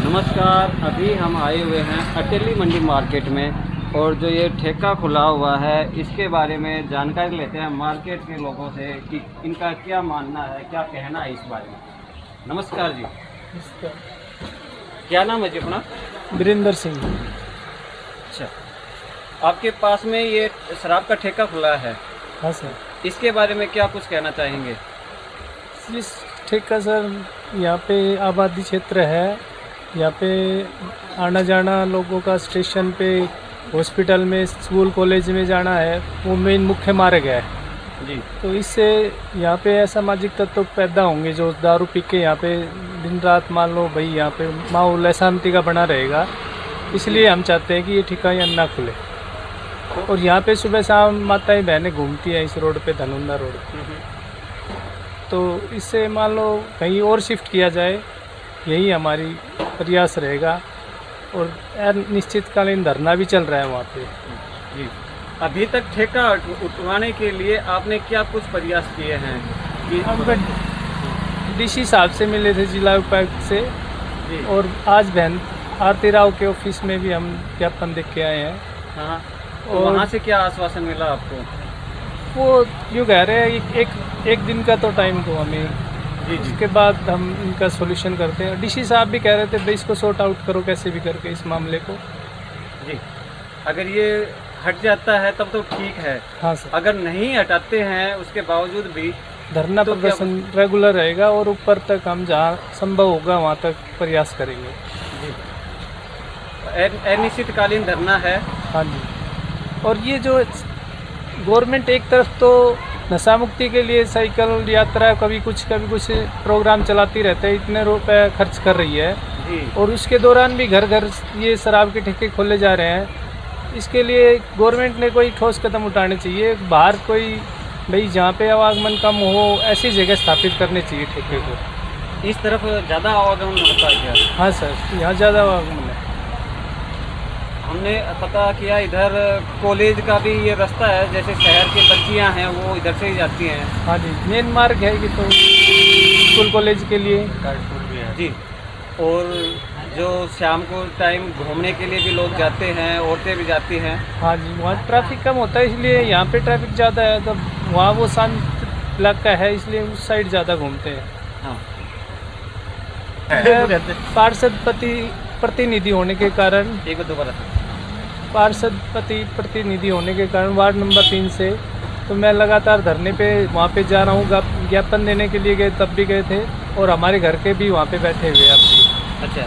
नमस्कार। अभी हम आए हुए हैं अटेली मंडी मार्केट में और जो ये ठेका खुला हुआ है इसके बारे में जानकारी लेते हैं मार्केट के लोगों से कि इनका क्या मानना है, क्या कहना है इस बारे में। नमस्कार जी। क्या नाम है जी अपना? वीरेंद्र सिंह। अच्छा, आपके पास में ये शराब का ठेका खुला है। हाँ सर। इसके बारे में क्या कुछ कहना चाहेंगे? इस ठेका सर, यहाँ पे आबादी क्षेत्र है, यहाँ पे आना जाना लोगों का स्टेशन पे, हॉस्पिटल में, स्कूल कॉलेज में जाना है, वो मेन मुख्य मार्ग है जी। तो इससे यहाँ पे असामाजिक तत्व पैदा होंगे जो दारू पी के यहाँ पे दिन रात, मान लो भाई, यहाँ पे माहौल अशांति का बना रहेगा। इसलिए हम चाहते हैं कि ये ठेका यहाँ ना खुले। और यहाँ पे सुबह शाम माताएं बहनें घूमती हैं इस रोड पे, धनुंदा रोड पे। तो इससे मान लो कहीं और शिफ्ट किया जाए, यही हमारी प्रयास रहेगा। और निश्चितकालीन धरना भी चल रहा है वहाँ पे। जी, अभी तक ठेका उठवाने के लिए आपने क्या कुछ प्रयास किए हैं? कि हम डीसी साहब से मिले थे, जिला उपायुक्त से, जी। और आज बहन आरती राव के ऑफिस में भी हम ज्ञापन देख के आए हैं। हाँ, तो और वहाँ से क्या आश्वासन मिला आपको? वो यूँ कह रहे हैं एक दिन का तो टाइम दो हमें, जी जी। उसके बाद हम इनका सॉल्यूशन करते हैं। डीसी साहब भी कह रहे थे भाई इसको सॉर्ट आउट करो कैसे भी करके इस मामले को। जी, अगर ये हट जाता है तब तो ठीक है। हाँ सर। अगर नहीं हटाते हैं उसके बावजूद भी धरना तो प्रदर्शन रेगुलर रहेगा और ऊपर तक हम जहाँ संभव होगा वहाँ तक प्रयास करेंगे। जी, अनिश्चितकालीन धरना है। हाँ जी। और ये जो गवर्नमेंट एक तरफ तो नशा मुक्ति के लिए साइकिल यात्रा, कभी कुछ प्रोग्राम चलाती रहते हैं, इतने रुपए खर्च कर रही है जी। और उसके दौरान भी घर घर ये शराब के ठेके खोले जा रहे हैं। इसके लिए गवर्नमेंट ने कोई ठोस कदम उठाने चाहिए। बाहर कोई भाई जहाँ पे आवागमन कम हो ऐसी जगह स्थापित करने चाहिए ठेके को। इस तरफ ज़्यादा आवागमन होता है क्या? हाँ सर, यहाँ ज़्यादा आवागमन है। हमने पता किया इधर कॉलेज का भी ये रास्ता है, जैसे शहर की बच्चियां हैं वो इधर से ही जाती हैं। हाँ जी, मेन मार्ग है कि तो स्कूल कॉलेज के लिए भी है जी। और जो शाम को टाइम घूमने के लिए भी लोग जाते हैं, औरतें भी जाती हैं। हाँ जी, वहाँ ट्रैफिक कम होता है इसलिए यहाँ पे ट्रैफिक ज़्यादा है, तब वहाँ वो शांत इलाका है इसलिए उस साइड ज़्यादा घूमते हैं। हाँ, पार्षद प्रतिनिधि होने के कारण, एक बार दोबारा। पार्षद प्रतिनिधि होने के कारण वार्ड नंबर 3 से तो मैं लगातार धरने पे वहाँ पे जा रहा हूँ। ज्ञापन देने के लिए गए तब भी गए थे और हमारे घर के भी वहाँ पे बैठे हुए अब भी। अच्छा,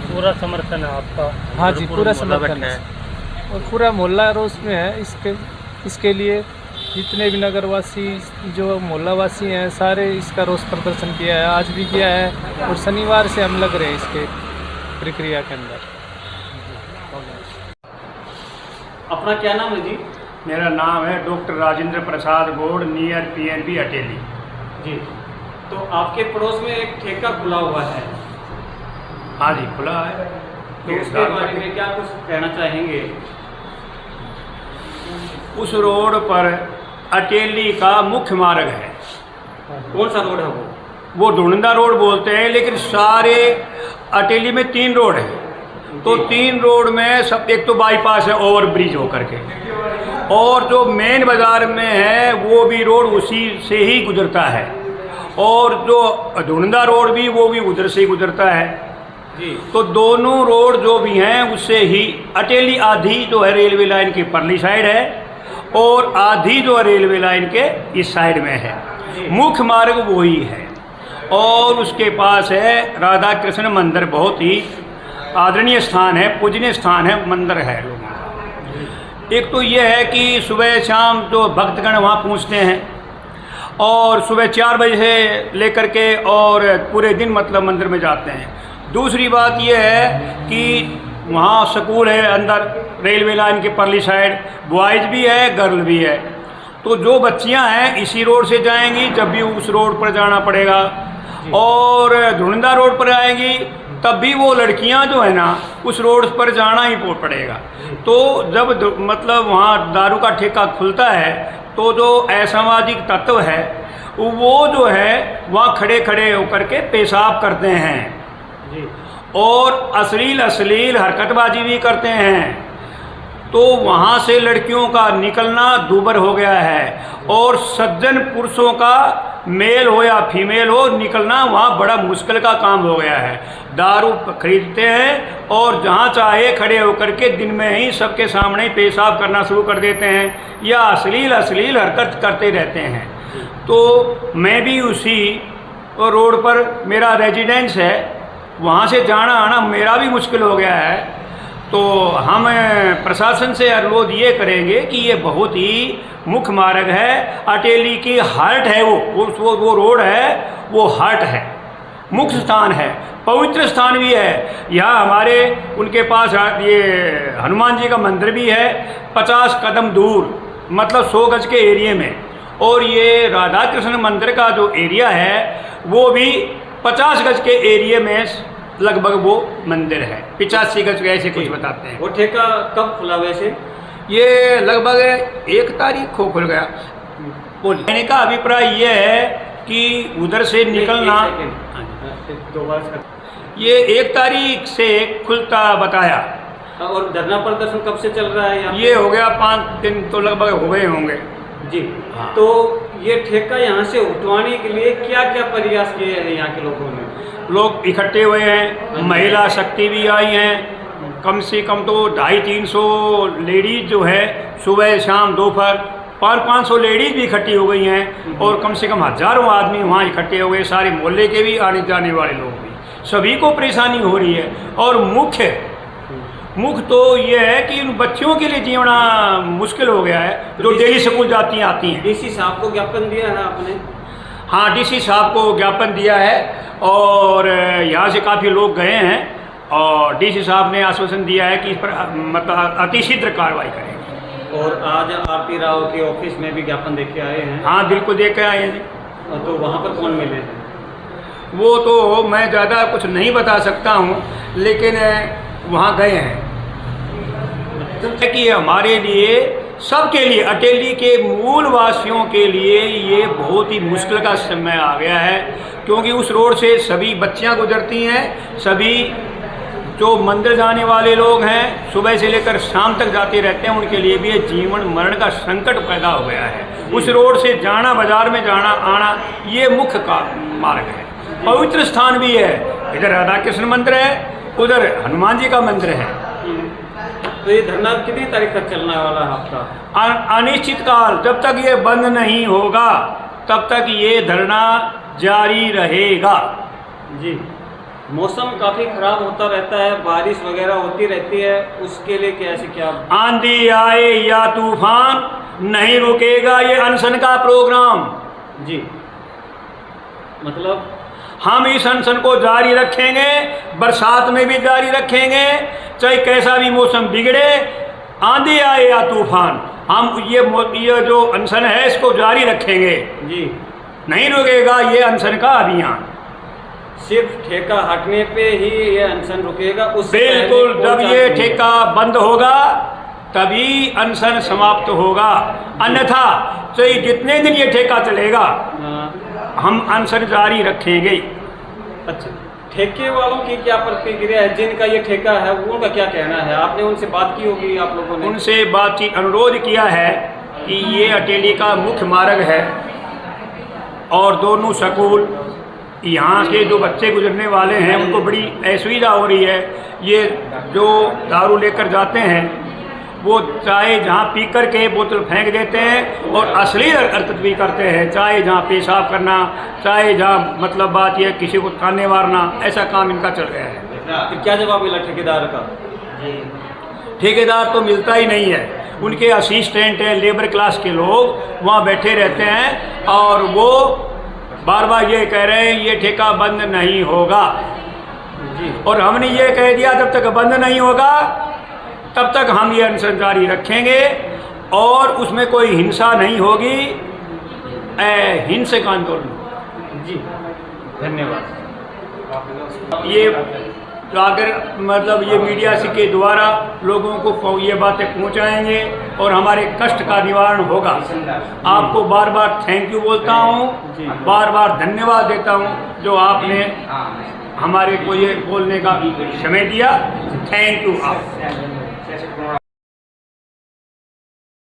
पूरा समर्थन है आपका? हाँ जी, पूरा समर्थन है और पूरा मोहल्ला रोष में है। इसके लिए जितने भी नगरवासी, जो मोहल्लावासी हैं, सारे इसका रोष प्रदर्शन किया है, आज भी किया है और शनिवार से हम लग रहे हैं इसके प्रक्रिया के अंदर। अपना क्या नाम है जी? मेरा नाम है doctor Rajendra Prasad Gaur, near PNB Ateli. जी, तो आपके पड़ोस में एक ठेका खुला हुआ है। हाँ जी, खुला है। तो उसके बारे में क्या कुछ कहना चाहेंगे? उस रोड पर अटेली का मुख्य मार्ग है। कौन सा रोड है वो धुनंदा रोड बोलते हैं, लेकिन सारे अटेली में 3 रोड है। तो 3 रोड में सब, एक तो बाईपास है ओवर ब्रिज होकर के, और जो मेन बाजार में है वो भी रोड उसी से ही गुजरता है, और जो धुनंदा रोड भी वो भी उधर से ही गुजरता है जी। तो दोनों रोड जो भी हैं उससे ही अटेली आधी जो है रेलवे लाइन की परली साइड है और आधी जो है रेलवे लाइन के इस साइड में है। मुख्य मार्ग वही है। और उसके पास है राधा कृष्ण मंदिर, बहुत ही आदरणीय स्थान है, पूजनीय स्थान है, मंदिर है लोगों का। एक तो ये है कि सुबह शाम जो भक्तगण वहाँ पहुँचते हैं और सुबह 4 बजे से लेकर के और पूरे दिन मतलब मंदिर में जाते हैं। दूसरी बात ये है कि वहाँ स्कूल है अंदर रेलवे लाइन के परली साइड, बॉयज़ भी है, गर्ल भी है। तो जो बच्चियाँ हैं इसी रोड से जाएंगी, जब भी उस रोड पर जाना पड़ेगा, और धुनंदा रोड पर आएंगी तब भी वो लड़कियां जो है ना उस रोड पर जाना ही पड़ेगा। तो जब मतलब वहाँ दारू का ठेका खुलता है तो जो असामाजिक तत्व है वो जो है वहाँ खड़े खड़े होकर के पेशाब करते हैं। जी। और अश्लील हरकतबाजी भी करते हैं। तो वहाँ से लड़कियों का निकलना दूभर हो गया है, और सज्जन पुरुषों का मेल हो या फीमेल हो निकलना वहाँ बड़ा मुश्किल का काम हो गया है। दारू खरीदते हैं और जहाँ चाहे खड़े होकर के दिन में ही सबके सामने पेशाब करना शुरू कर देते हैं, या अश्लील हरकत करते रहते हैं। तो मैं भी उसी रोड पर मेरा रेजिडेंस है, वहाँ से जाना आना मेरा भी मुश्किल हो गया है। तो हम प्रशासन से अनुरोध ये करेंगे कि ये बहुत ही मुख्य मार्ग है, अटेली की हार्ट है, वो रोड है, वो हार्ट है, मुख्य स्थान है, पवित्र स्थान भी है। यहाँ हमारे उनके पास ये हनुमान जी का मंदिर भी है 50 कदम दूर, मतलब 100 गज के एरिए में। और ये राधा कृष्ण मंदिर का जो एरिया है वो भी 50 गज के एरिए में लगभग वो मंदिर है, 85 गज के ऐसे कुछ बताते हैं। वो ठेका कब खुला वैसे? ये लगभग 1 तारीख को खुल गया। कहने का अभिप्राय ये है कि उधर से निकलना, ये 1 तारीख से खुलता बताया। और धरना प्रदर्शन कब से चल रहा है यहाँ? ये हो गया 5 दिन तो लगभग हो गए होंगे जी। हाँ। तो ये ठेका यहाँ से उठवाने के लिए क्या क्या प्रयास किए हैं यहाँ के लोगों ने? लोग इकट्ठे हुए हैं, महिला शक्ति भी आई हैं, कम से कम तो 250-300 लेडीज जो है सुबह शाम दोपहर 500 लेडीज भी इकट्ठी हो गई हैं, और कम से कम हजारों आदमी वहाँ इकट्ठे हो गए, सारे मोहल्ले के भी आने जाने वाले लोग भी, सभी को परेशानी हो रही है। और मुख्य तो ये है कि उन बच्चियों के लिए जीवना मुश्किल हो गया है जो डेली स्कूल जाती आती हैं। डीसी साहब को ज्ञापन दिया है आपने? हाँ, डीसी साहब को ज्ञापन दिया है, और यहाँ से काफ़ी लोग गए हैं, और डीसी साहब ने आश्वासन दिया है कि इस पर मतलब अतिशीघ्र कार्रवाई करेंगे। और आज आरती राव के ऑफिस में भी ज्ञापन देके आए हैं? हाँ बिल्कुल देख के आए हैं। तो वहाँ पर कौन मिले हैं? वो तो मैं ज़्यादा कुछ नहीं बता सकता हूँ, लेकिन वहाँ गए हैं। कि हमारे लिए, सबके लिए, अटेली के मूल वासियों के लिए ये बहुत ही मुश्किल का समय आ गया है, क्योंकि उस रोड से सभी बच्चियां गुजरती हैं, सभी जो मंदिर जाने वाले लोग हैं सुबह से लेकर शाम तक जाते रहते हैं, उनके लिए भी ये जीवन मरण का संकट पैदा हो गया है। उस रोड से जाना, बाजार में जाना आना, ये मुख्य का मार्ग है, पवित्र स्थान भी है। इधर राधा कृष्ण मंदिर है, उधर हनुमान जी का मंदिर है। तो ये धरना कितनी तारीख तक चलने वाला है आपका? अनिश्चित काल, जब तक ये बंद नहीं होगा तब तक ये धरना जारी रहेगा। जी। मौसम काफ़ी खराब होता रहता है, बारिश वगैरह होती रहती है, उसके लिए कैसे क्या? आंधी आए या तूफान नहीं रुकेगा ये अनशन का प्रोग्राम। जी। मतलब हम इस अनशन को जारी रखेंगे, बरसात में भी जारी रखेंगे, चाहे कैसा भी मौसम बिगड़े, आंधी आए या तूफान, हम ये जो अनशन है इसको जारी रखेंगे। जी। नहीं रुकेगा ये अनशन का अभियान। सिर्फ ठेका हटने पे ही ये अनशन रुकेगा? बिल्कुल, जब ये ठेका बंद होगा तभी अनशन समाप्त होगा, अन्यथा चाहे जितने दिन ये ठेका चलेगा हम अनशन जारी रखेंगे। अच्छा, ठेके वालों की क्या प्रतिक्रिया है? जिनका ये ठेका है उनका क्या कहना है? आपने उनसे बात की होगी आप लोगों ने? उनसे बातचीत, अनुरोध किया है कि ये अटेली का मुख्य मार्ग है, और दोनों स्कूल, यहाँ के जो बच्चे गुजरने वाले हैं उनको बड़ी असुविधा हो रही है। ये जो दारू लेकर जाते हैं वो चाहे जहाँ पी कर के बोतल फेंक देते हैं और अश्लील हरकत भी करते हैं, चाहे जहाँ पेशाब करना, चाहे जहाँ मतलब बात यह किसी को ताने मारना, ऐसा काम इनका चल रहा है। तो क्या जवाब मिला ठेकेदार का? ठेकेदार तो मिलता ही नहीं है, उनके असिस्टेंट हैं, लेबर क्लास के लोग वहाँ बैठे रहते हैं, और वो बार बार ये कह रहे हैं ये ठेका बंद नहीं होगा। जी। और हमने ये कह दिया जब तक बंद नहीं होगा तब तक हम ये अनशन जारी रखेंगे, और उसमें कोई हिंसा नहीं होगी, हिंसक आंदोलन। जी, धन्यवाद। ये अगर मतलब ये मीडिया के द्वारा लोगों को ये बातें पहुंचाएंगे और हमारे कष्ट का निवारण होगा। आपको बार बार थैंक यू बोलता हूँ, बार बार धन्यवाद देता हूँ जो आपने हमारे को ये बोलने का समय दिया। थैंक यू आप।